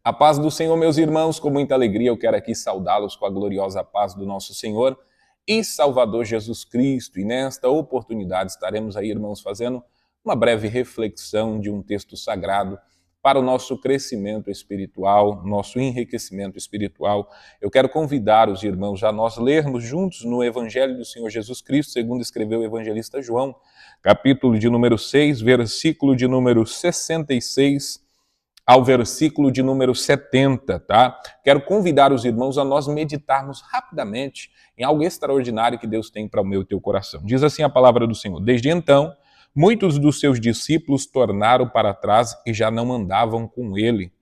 A paz do Senhor, meus irmãos, com muita alegria eu quero aqui saudá-los com a gloriosa paz do nosso Senhor e Salvador Jesus Cristo. E nesta oportunidade estaremos aí, irmãos, fazendo uma breve reflexão de um texto sagrado para o nosso crescimento espiritual, nosso enriquecimento espiritual. Eu quero convidar os irmãos a nós lermos juntos no Evangelho do Senhor Jesus Cristo, segundo escreveu o evangelista João, capítulo de número 6, versículo de número 66 ao versículo de número 70, tá? Quero convidar os irmãos a nós meditarmos rapidamente em algo extraordinário que Deus tem para o meu e teu coração. Diz assim a palavra do Senhor: Desde então, muitos dos seus discípulos tornaram para trás e já não andavam com ele.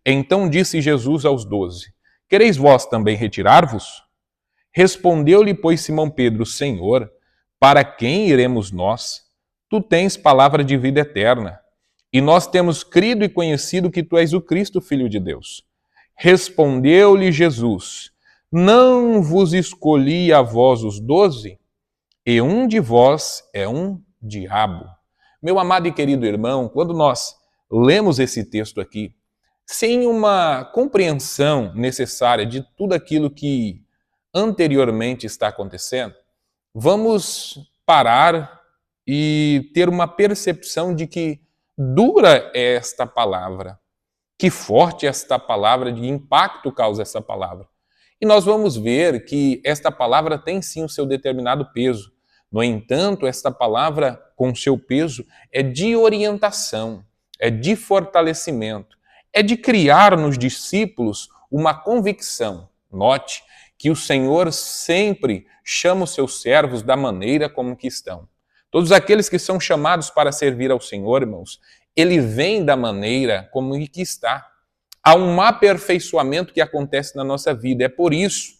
Então disse Jesus aos 12: Quereis vós também retirar-vos? Respondeu-lhe, pois, Simão Pedro: Senhor, para quem iremos nós? Tu tens palavra de vida eterna. E nós temos crido e conhecido que tu és o Cristo, Filho de Deus. Respondeu-lhe Jesus: Não vos escolhi a vós os 12? E um de vós é um diabo. Meu amado e querido irmão, quando nós lemos esse texto aqui, sem uma compreensão necessária de tudo aquilo que anteriormente está acontecendo, vamos parar e ter uma percepção de que dura é esta palavra, que forte esta palavra, de impacto causa essa palavra. E nós vamos ver que esta palavra tem sim o seu determinado peso. No entanto, esta palavra, com seu peso, é de orientação, é de fortalecimento, é de criar nos discípulos uma convicção. Note que o Senhor sempre chama os seus servos da maneira como que estão. Todos aqueles que são chamados para servir ao Senhor, irmãos, ele vem da maneira como que está. Há um aperfeiçoamento que acontece na nossa vida. É por isso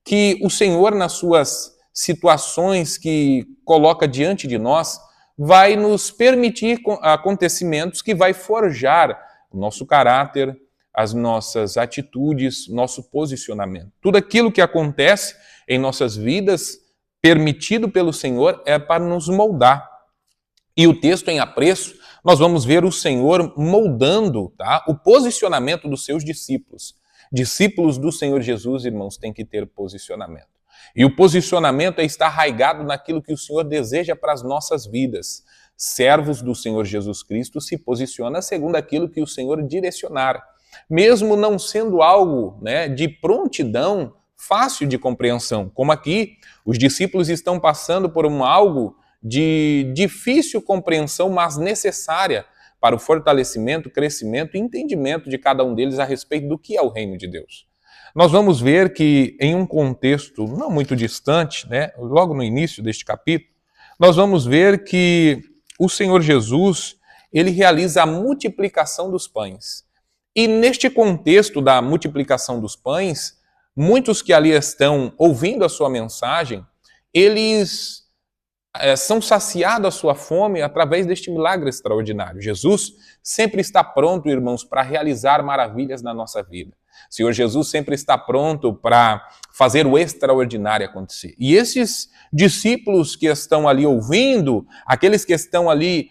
que o Senhor, nas suas situações que coloca diante de nós, vai nos permitir acontecimentos que vai forjar o nosso caráter, as nossas atitudes, nosso posicionamento. Tudo aquilo que acontece em nossas vidas, permitido pelo Senhor, é para nos moldar. E o texto em apreço, nós vamos ver o Senhor moldando, tá, o posicionamento dos seus discípulos. Discípulos do Senhor Jesus, irmãos, têm que ter posicionamento. E o posicionamento é estar arraigado naquilo que o Senhor deseja para as nossas vidas. Servos do Senhor Jesus Cristo se posiciona segundo aquilo que o Senhor direcionar. Mesmo não sendo algo, né, de prontidão, fácil de compreensão, como aqui, os discípulos estão passando por algo de difícil compreensão, mas necessária para o fortalecimento, crescimento e entendimento de cada um deles a respeito do que é o reino de Deus. Nós vamos ver que em um contexto não muito distante, né, logo no início deste capítulo, nós vamos ver que o Senhor Jesus, ele realiza a multiplicação dos pães. E neste contexto da multiplicação dos pães, muitos que ali estão ouvindo a sua mensagem, eles são saciados a sua fome através deste milagre extraordinário. Jesus sempre está pronto, irmãos, para realizar maravilhas na nossa vida. O Senhor Jesus sempre está pronto para fazer o extraordinário acontecer. E esses discípulos que estão ali ouvindo, aqueles que estão ali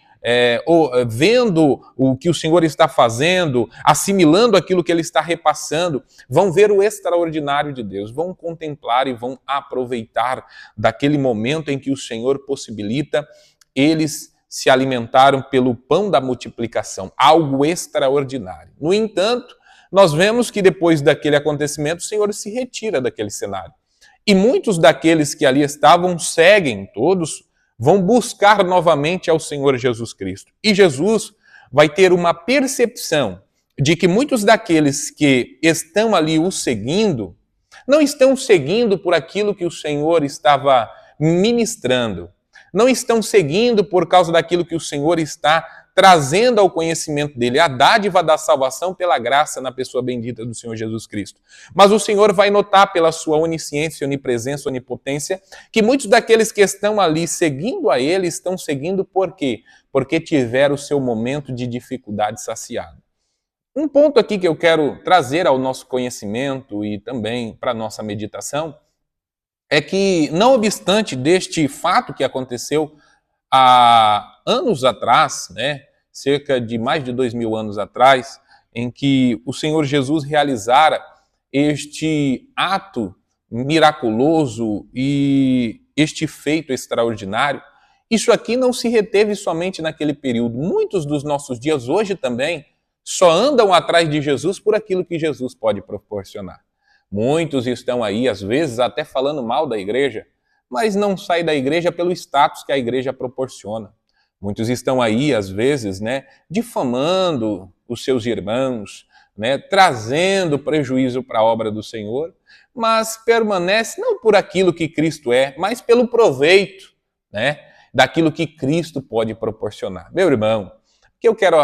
vendo o que o Senhor está fazendo, assimilando aquilo que Ele está repassando, vão ver o extraordinário de Deus, vão contemplar e vão aproveitar daquele momento em que o Senhor possibilita eles se alimentaram pelo pão da multiplicação, algo extraordinário. No entanto, nós vemos que depois daquele acontecimento, o Senhor se retira daquele cenário. E muitos daqueles que ali estavam seguem, todos vão buscar novamente ao Senhor Jesus Cristo. E Jesus vai ter uma percepção de que muitos daqueles que estão ali o seguindo, não estão seguindo por aquilo que o Senhor estava ministrando, não estão seguindo por causa daquilo que o Senhor está trazendo ao conhecimento dele, a dádiva da salvação pela graça na pessoa bendita do Senhor Jesus Cristo. Mas o Senhor vai notar pela sua onisciência, onipresença, onipotência, que muitos daqueles que estão ali seguindo a ele, estão seguindo por quê? Porque tiveram o seu momento de dificuldade saciado. Um ponto aqui que eu quero trazer ao nosso conhecimento e também para a nossa meditação, é que, não obstante deste fato que aconteceu há anos atrás, né, cerca de mais de 2000 anos atrás, em que o Senhor Jesus realizara este ato miraculoso e este feito extraordinário, isso aqui não se reteve somente naquele período. Muitos dos nossos dias hoje também só andam atrás de Jesus por aquilo que Jesus pode proporcionar. Muitos estão aí, às vezes, até falando mal da igreja, mas não saem da igreja pelo status que a igreja proporciona. Muitos estão aí, às vezes, difamando os seus irmãos, trazendo prejuízo para a obra do Senhor, mas permanece não por aquilo que Cristo é, mas pelo proveito, daquilo que Cristo pode proporcionar. Meu irmão, o que eu quero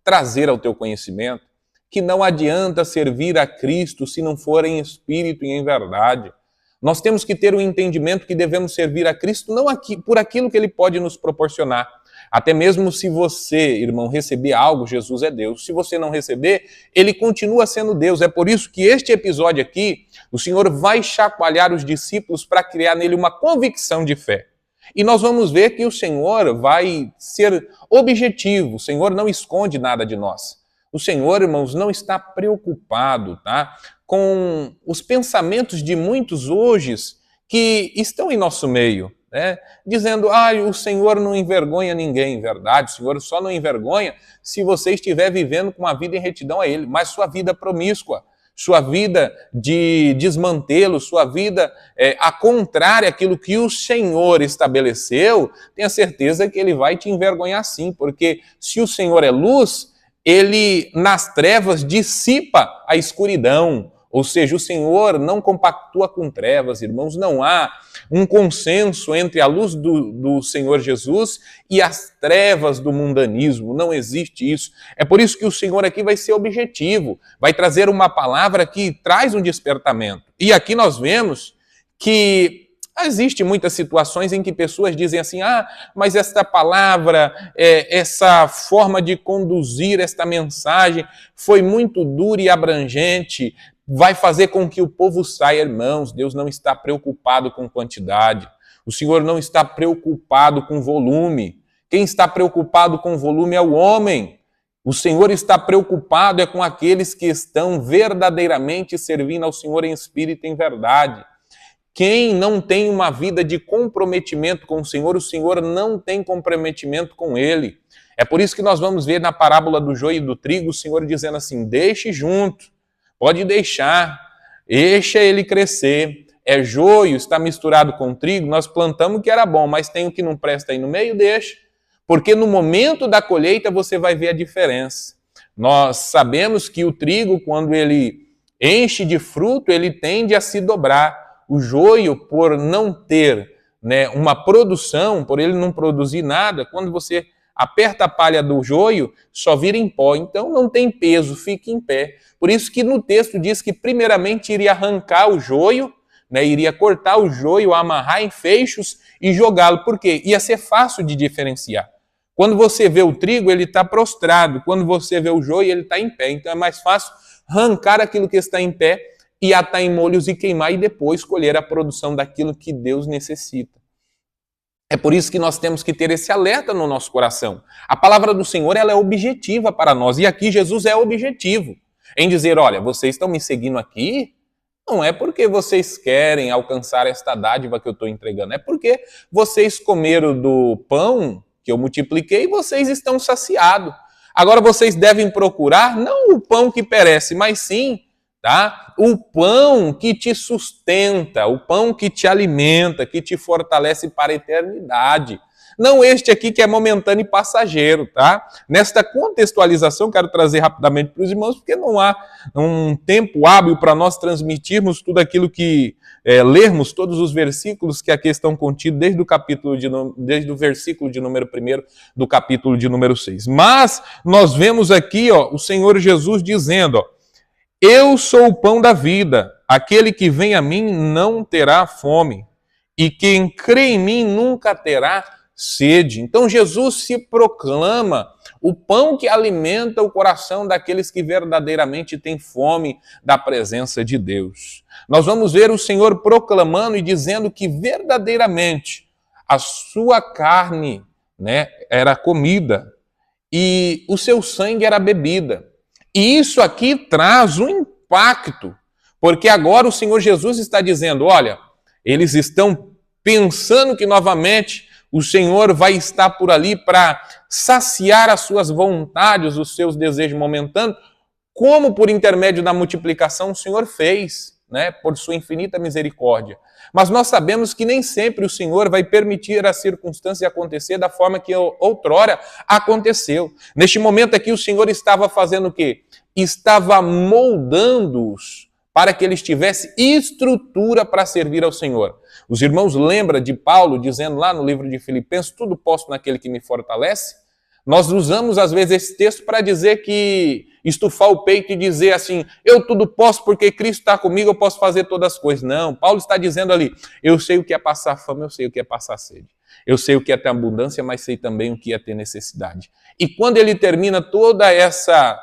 trazer ao teu conhecimento, que não adianta servir a Cristo se não for em espírito e em verdade. Nós temos que ter o entendimento que devemos servir a Cristo não por aquilo que Ele pode nos proporcionar. Até mesmo se você, irmão, receber algo, Jesus é Deus. Se você não receber, Ele continua sendo Deus. É por isso que este episódio aqui, o Senhor vai chacoalhar os discípulos para criar nele uma convicção de fé. E nós vamos ver que o Senhor vai ser objetivo. O Senhor não esconde nada de nós. O Senhor, irmãos, não está preocupado, com os pensamentos de muitos hoje que estão em nosso meio, dizendo, o Senhor não envergonha ninguém. Verdade, o Senhor só não envergonha se você estiver vivendo com uma vida em retidão a Ele, mas sua vida promíscua, sua vida de desmantelo, sua vida a contrária àquilo que o Senhor estabeleceu, tenha certeza que Ele vai te envergonhar sim, porque se o Senhor é luz, Ele nas trevas dissipa a escuridão, ou seja, o Senhor não compactua com trevas, irmãos, não há um consenso entre a luz do Senhor Jesus e as trevas do mundanismo, não existe isso. É por isso que o Senhor aqui vai ser objetivo, vai trazer uma palavra que traz um despertamento. E aqui nós vemos que existem muitas situações em que pessoas dizem assim, mas esta palavra, essa forma de conduzir esta mensagem foi muito dura e abrangente, vai fazer com que o povo saia. Irmãos, Deus não está preocupado com quantidade. O Senhor não está preocupado com volume. Quem está preocupado com volume é o homem. O Senhor está preocupado com aqueles que estão verdadeiramente servindo ao Senhor em espírito e em verdade. Quem não tem uma vida de comprometimento com o Senhor não tem comprometimento com Ele. É por isso que nós vamos ver na parábola do joio e do trigo, o Senhor dizendo assim, deixe junto, pode deixar ele crescer. É joio, está misturado com trigo, nós plantamos que era bom, mas tem o que não presta aí no meio, deixa. Porque no momento da colheita você vai ver a diferença. Nós sabemos que o trigo, quando ele enche de fruto, ele tende a se dobrar. O joio, por não ter uma produção, por ele não produzir nada, quando você aperta a palha do joio, só vira em pó. Então não tem peso, fica em pé. Por isso que no texto diz que primeiramente iria arrancar o joio, iria cortar o joio, amarrar em feixos e jogá-lo. Por quê? Ia ser fácil de diferenciar. Quando você vê o trigo, ele está prostrado. Quando você vê o joio, ele está em pé. Então é mais fácil arrancar aquilo que está em pé e atar em molhos e queimar e depois colher a produção daquilo que Deus necessita. É por isso que nós temos que ter esse alerta no nosso coração. A palavra do Senhor ela é objetiva para nós e aqui Jesus é objetivo em dizer, olha, vocês estão me seguindo aqui, não é porque vocês querem alcançar esta dádiva que eu estou entregando, é porque vocês comeram do pão que eu multipliquei e vocês estão saciados. Agora vocês devem procurar não o pão que perece, mas sim o pão que te sustenta, o pão que te alimenta, que te fortalece para a eternidade. Não este aqui que é momentâneo e passageiro, Nesta contextualização, quero trazer rapidamente para os irmãos, porque não há um tempo hábil para nós transmitirmos tudo aquilo que lermos todos os versículos que aqui estão contidos desde o versículo de número 1 do capítulo de número 6. Mas nós vemos aqui o Senhor Jesus dizendo, eu sou o pão da vida, aquele que vem a mim não terá fome, e quem crê em mim nunca terá sede. Então Jesus se proclama o pão que alimenta o coração daqueles que verdadeiramente têm fome da presença de Deus. Nós vamos ver o Senhor proclamando e dizendo que verdadeiramente a sua carne era comida e o seu sangue era bebida. E isso aqui traz um impacto, porque agora o Senhor Jesus está dizendo, olha, eles estão pensando que novamente o Senhor vai estar por ali para saciar as suas vontades, os seus desejos momentâneos, como por intermédio da multiplicação o Senhor fez, né, por sua infinita misericórdia. Mas nós sabemos que nem sempre o Senhor vai permitir a circunstância acontecer da forma que outrora aconteceu. Neste momento aqui o Senhor estava fazendo o quê? Estava moldando-os para que eles tivessem estrutura para servir ao Senhor. Os irmãos lembram de Paulo dizendo lá no livro de Filipenses, tudo posso naquele que me fortalece? Nós usamos às vezes esse texto para dizer que estufar o peito e dizer assim, eu tudo posso porque Cristo está comigo, eu posso fazer todas as coisas. Não, Paulo está dizendo ali, eu sei o que é passar fome, eu sei o que é passar sede. Eu sei o que é ter abundância, mas sei também o que é ter necessidade. E quando ele termina toda essa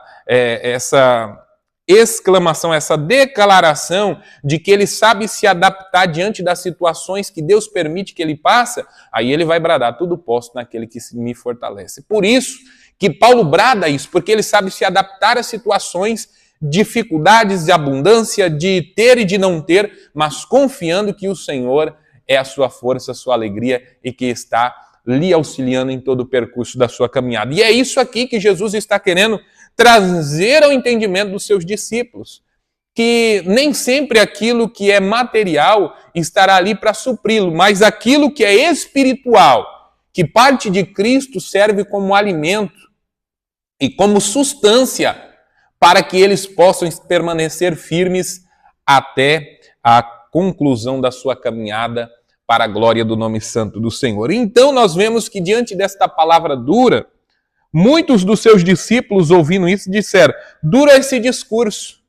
exclamação, essa declaração de que ele sabe se adaptar diante das situações que Deus permite que ele passe, aí ele vai bradar, tudo posso naquele que me fortalece. Por isso que Paulo brada isso, porque ele sabe se adaptar a situações, dificuldades de abundância, de ter e de não ter, mas confiando que o Senhor é a sua força, a sua alegria e que está lhe auxiliando em todo o percurso da sua caminhada. E é isso aqui que Jesus está querendo trazer ao entendimento dos seus discípulos, que nem sempre aquilo que é material estará ali para supri-lo, mas aquilo que é espiritual, que parte de Cristo, serve como alimento e como sustância para que eles possam permanecer firmes até a conclusão da sua caminhada para a glória do nome santo do Senhor. Então nós vemos que diante desta palavra dura, muitos dos seus discípulos, ouvindo isso, disseram, dura esse discurso,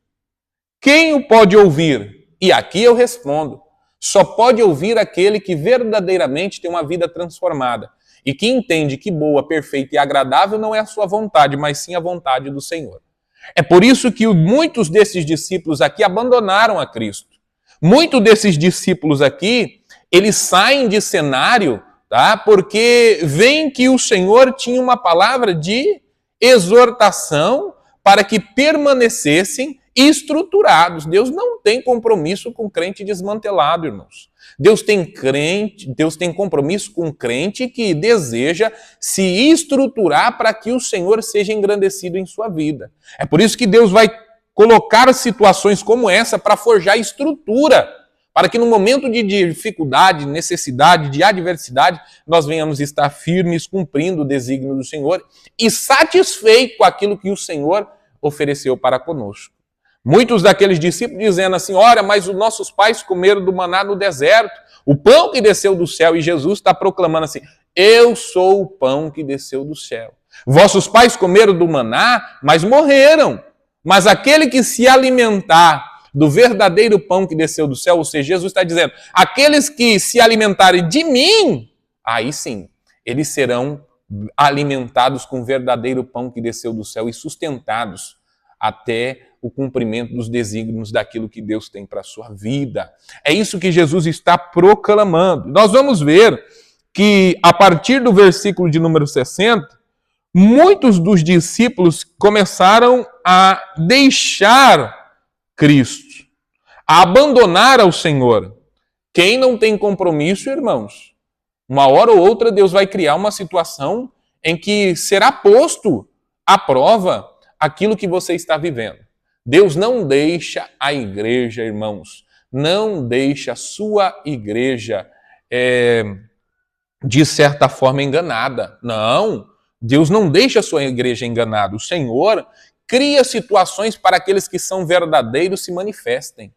quem o pode ouvir? E aqui eu respondo, só pode ouvir aquele que verdadeiramente tem uma vida transformada e que entende que boa, perfeita e agradável não é a sua vontade, mas sim a vontade do Senhor. É por isso que muitos desses discípulos aqui abandonaram a Cristo. Muitos desses discípulos aqui, eles saem de cenário, tá? Porque veem que o Senhor tinha uma palavra de exortação para que permanecessem estruturados. Deus não tem compromisso com crente desmantelado, irmãos. Deus tem compromisso com crente que deseja se estruturar para que o Senhor seja engrandecido em sua vida. É por isso que Deus vai colocar situações como essa para forjar estrutura, para que no momento de dificuldade, necessidade, de adversidade, nós venhamos estar firmes, cumprindo o desígnio do Senhor e satisfeito com aquilo que o Senhor ofereceu para conosco. Muitos daqueles discípulos dizendo assim, olha, mas os nossos pais comeram do maná no deserto, o pão que desceu do céu, e Jesus está proclamando assim, eu sou o pão que desceu do céu. Vossos pais comeram do maná, mas morreram. Mas aquele que se alimentar do verdadeiro pão que desceu do céu, ou seja, Jesus está dizendo, aqueles que se alimentarem de mim, aí sim, eles serão alimentados com o verdadeiro pão que desceu do céu e sustentados até o cumprimento dos desígnios daquilo que Deus tem para a sua vida. É isso que Jesus está proclamando. Nós vamos ver que a partir do versículo de número 60, muitos dos discípulos começaram a deixar Cristo, a abandonar ao Senhor. Quem não tem compromisso, irmãos, uma hora ou outra Deus vai criar uma situação em que será posto à prova aquilo que você está vivendo. Deus não deixa a igreja, irmãos, não deixa a sua igreja, de certa forma, enganada. Não, Deus não deixa a sua igreja enganada. O Senhor cria situações para aqueles que são verdadeiros se manifestem.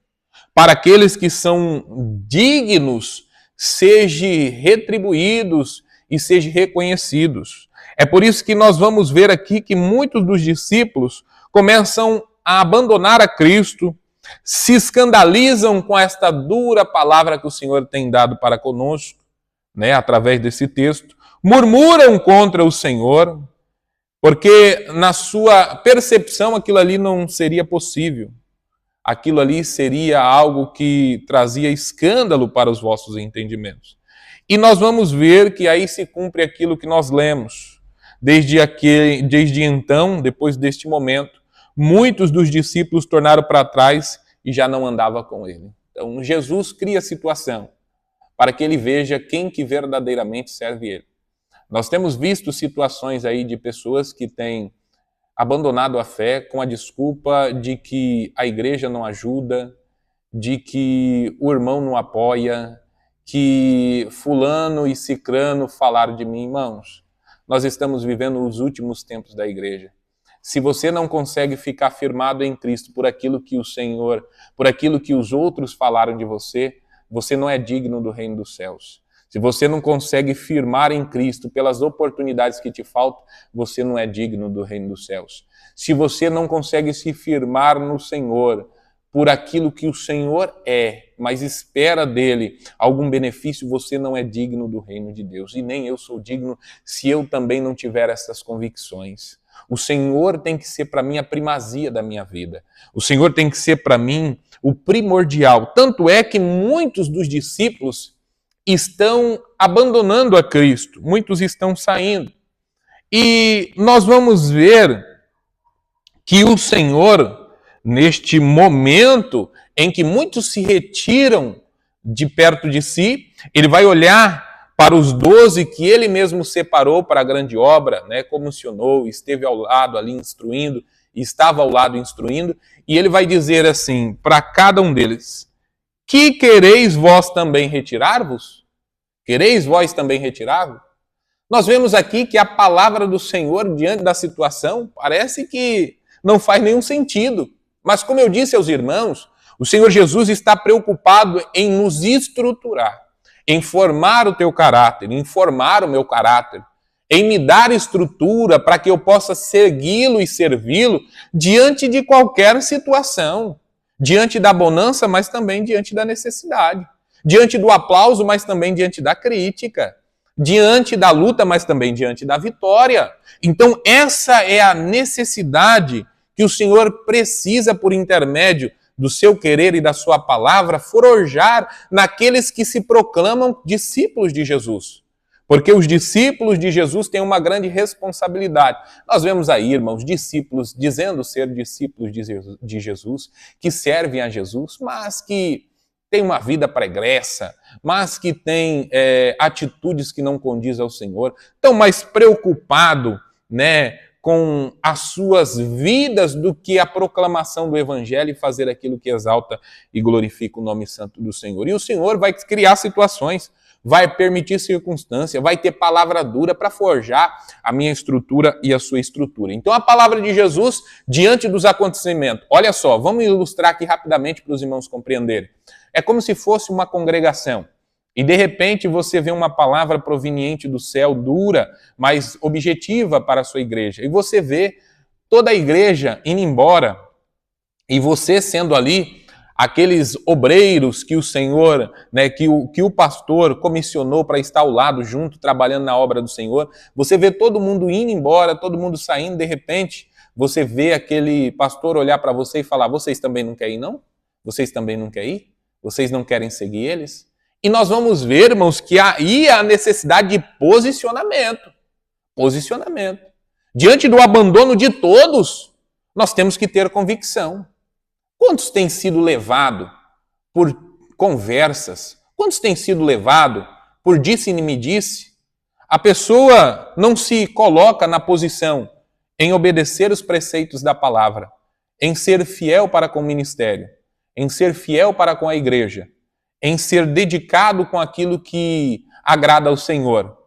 Para aqueles que são dignos, sejam retribuídos e sejam reconhecidos. É por isso que nós vamos ver aqui que muitos dos discípulos começam a abandonar a Cristo, se escandalizam com esta dura palavra que o Senhor tem dado para conosco, né, através desse texto, murmuram contra o Senhor, porque na sua percepção aquilo ali não seria possível. Aquilo ali seria algo que trazia escândalo para os vossos entendimentos. E nós vamos ver que aí se cumpre aquilo que nós lemos. Desde então, depois deste momento, muitos dos discípulos tornaram para trás e já não andava com ele. Então, Jesus cria a situação para que ele veja quem que verdadeiramente serve ele. Nós temos visto situações aí de pessoas que têm abandonado a fé com a desculpa de que a igreja não ajuda, de que o irmão não apoia, que fulano e cicrano falaram de mim. Irmãos, nós estamos vivendo os últimos tempos da igreja. Se você não consegue ficar firmado em Cristo por aquilo que o Senhor, por aquilo que os outros falaram de você, você não é digno do reino dos céus. Se você não consegue firmar em Cristo pelas oportunidades que te faltam, você não é digno do reino dos céus. Se você não consegue se firmar no Senhor por aquilo que o Senhor é, mas espera dele algum benefício, você não é digno do reino de Deus. E nem eu sou digno se eu também não tiver essas convicções. O Senhor tem que ser para mim a primazia da minha vida. O Senhor tem que ser para mim o primordial. Tanto é que muitos dos discípulos estão abandonando a Cristo, muitos estão saindo. E nós vamos ver que o Senhor, neste momento em que muitos se retiram de perto de si, ele vai olhar para os 12 que ele mesmo separou para a grande obra, né, comissionou, esteve ao lado ali instruindo, estava ao lado instruindo, e ele vai dizer assim para cada um deles: que quereis vós também retirar-vos? Quereis vós também retirar-vos? Nós vemos aqui que a palavra do Senhor diante da situação parece que não faz nenhum sentido. Mas como eu disse aos irmãos, o Senhor Jesus está preocupado em nos estruturar, em formar o teu caráter, em formar o meu caráter, em me dar estrutura para que eu possa segui-lo e servi-lo diante de qualquer situação. Diante da bonança, mas também diante da necessidade. Diante do aplauso, mas também diante da crítica. Diante da luta, mas também diante da vitória. Então, essa é a necessidade que o Senhor precisa, por intermédio do seu querer e da sua palavra, forjar naqueles que se proclamam discípulos de Jesus. Porque os discípulos de Jesus têm uma grande responsabilidade. Nós vemos aí, irmãos, discípulos dizendo ser discípulos de Jesus, que servem a Jesus, mas que têm uma vida pregressa, mas que têm atitudes que não condizem ao Senhor, estão mais preocupados, né, com as suas vidas do que a proclamação do Evangelho e fazer aquilo que exalta e glorifica o nome santo do Senhor. E o Senhor vai criar situações, vai permitir circunstância, vai ter palavra dura para forjar a minha estrutura e a sua estrutura. Então a palavra de Jesus diante dos acontecimentos. Olha só, vamos ilustrar aqui rapidamente para os irmãos compreenderem. É como se fosse uma congregação. E de repente você vê uma palavra proveniente do céu, dura, mas objetiva para a sua igreja. E você vê toda a igreja indo embora. E você sendo ali aqueles obreiros que o Senhor, né, que o pastor comissionou para estar ao lado, junto, trabalhando na obra do Senhor. Você vê todo mundo indo embora, todo mundo saindo, de repente, você vê aquele pastor olhar para você e falar: vocês também não querem ir, não? Vocês também não querem ir? Vocês não querem seguir eles? E nós vamos ver, irmãos, que aí há a necessidade de posicionamento. Posicionamento. Diante do abandono de todos, nós temos que ter convicção. Quantos têm sido levados por conversas? Quantos têm sido levados por disse e me disse? A pessoa não se coloca na posição em obedecer os preceitos da palavra, em ser fiel para com o ministério, em ser fiel para com a igreja, em ser dedicado com aquilo que agrada ao Senhor.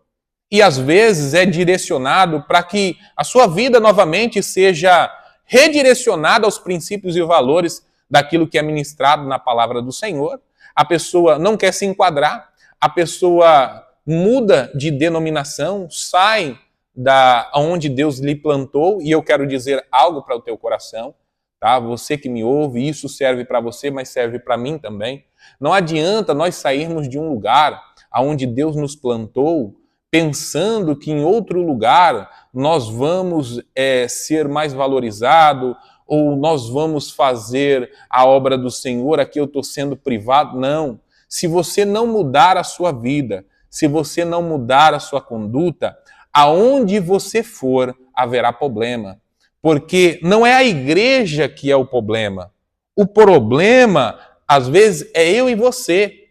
E às vezes é direcionado para que a sua vida novamente seja redirecionada aos princípios e valores daquilo que é ministrado na palavra do Senhor. A pessoa não quer se enquadrar, a pessoa muda de denominação, sai da onde Deus lhe plantou, e eu quero dizer algo para o teu coração, tá? Você que me ouve, isso serve para você, mas serve para mim também. Não adianta nós sairmos de um lugar aonde Deus nos plantou, pensando que em outro lugar nós vamos ser mais valorizado, ou nós vamos fazer a obra do Senhor, aqui eu estou sendo privado. Não. Se você não mudar a sua vida, se você não mudar a sua conduta, aonde você for, haverá problema. Porque não é a igreja que é o problema. O problema, às vezes, é eu e você.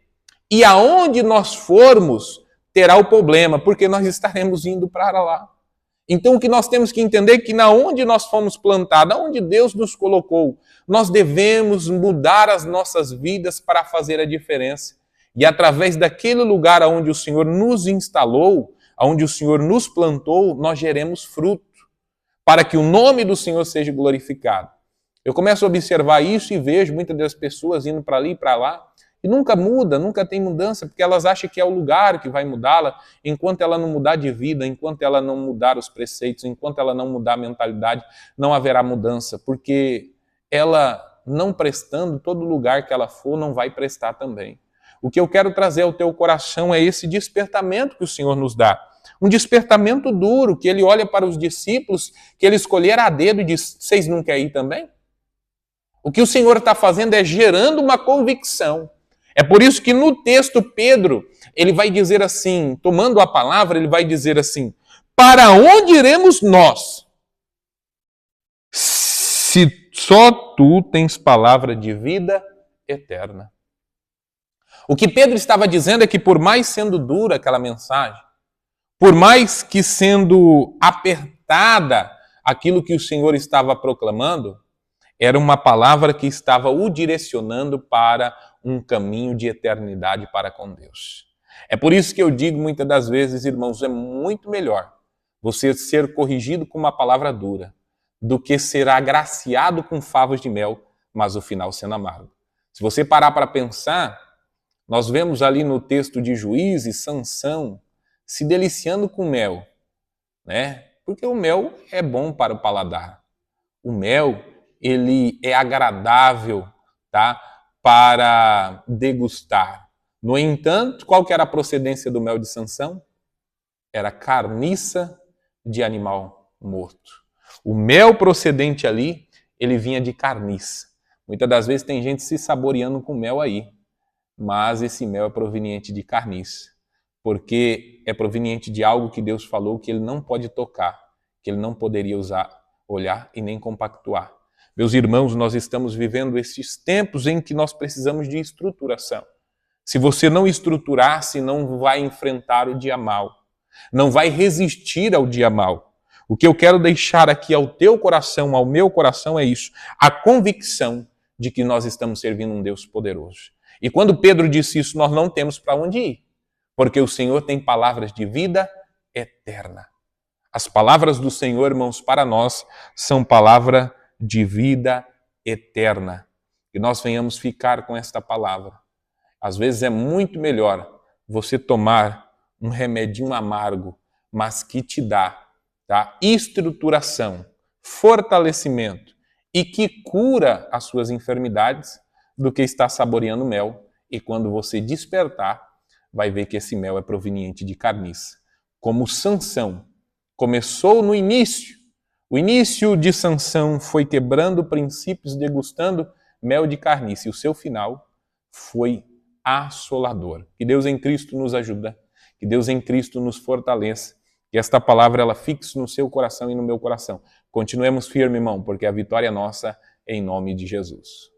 E aonde nós formos, terá o problema, porque nós estaremos indo para lá. Então, o que nós temos que entender é que na onde nós fomos plantados, onde Deus nos colocou, nós devemos mudar as nossas vidas para fazer a diferença. E através daquele lugar onde o Senhor nos instalou, onde o Senhor nos plantou, nós geremos fruto, para que o nome do Senhor seja glorificado. Eu começo a observar isso e vejo muitas das pessoas indo para ali e para lá, e nunca muda, nunca tem mudança, porque elas acham que é o lugar que vai mudá-la, enquanto ela não mudar de vida, enquanto ela não mudar os preceitos, enquanto ela não mudar a mentalidade, não haverá mudança, porque ela não prestando, todo lugar que ela for não vai prestar também. O que eu quero trazer ao teu coração é esse despertamento que o Senhor nos dá. Um despertamento duro, que ele olha para os discípulos, que ele escolhera a dedo e diz, vocês não querem ir também? O que o Senhor está fazendo é gerando uma convicção. É por isso que no texto Pedro, ele vai dizer assim, tomando a palavra, ele vai dizer assim, para onde iremos nós? Se só tu tens palavra de vida eterna. O que Pedro estava dizendo é que por mais sendo dura aquela mensagem, por mais que sendo apertada aquilo que o Senhor estava proclamando, era uma palavra que estava o direcionando para um caminho de eternidade para com Deus. É por isso que eu digo muitas das vezes, irmãos, é muito melhor você ser corrigido com uma palavra dura do que ser agraciado com favos de mel, mas o final sendo amargo. Se você parar para pensar, nós vemos ali no texto de Juízes, Sansão se deliciando com mel, né? Porque o mel é bom para o paladar. O mel, ele é agradável, tá? Para degustar. No entanto, qual que era a procedência do mel de Sansão? Era carniça de animal morto. O mel procedente ali, ele vinha de carniça. Muitas das vezes tem gente se saboreando com mel aí, mas esse mel é proveniente de carniça, porque é proveniente de algo que Deus falou que ele não pode tocar, que ele não poderia usar, olhar e nem compactuar. Meus irmãos, nós estamos vivendo esses tempos em que nós precisamos de estruturação. Se você não estruturar-se, não vai enfrentar o dia mau, não vai resistir ao dia mau. O que eu quero deixar aqui ao teu coração, ao meu coração é isso, a convicção de que nós estamos servindo um Deus poderoso. E quando Pedro disse isso, nós não temos para onde ir, porque o Senhor tem palavras de vida eterna. As palavras do Senhor, irmãos, para nós são palavra de vida eterna. Que nós venhamos ficar com esta palavra. Às vezes é muito melhor você tomar um remedinho amargo, mas que te dá, tá? Estruturação, fortalecimento e que cura as suas enfermidades, do que estar saboreando mel. E quando você despertar, vai ver que esse mel é proveniente de carniça. Como Sansão começou no início. O início de Sansão foi quebrando princípios, degustando mel de carniça. E o seu final foi assolador. Que Deus em Cristo nos ajuda. Que Deus em Cristo nos fortaleça. Que esta palavra ela fixe no seu coração e no meu coração. Continuemos firmes, irmão, porque a vitória é nossa em nome de Jesus.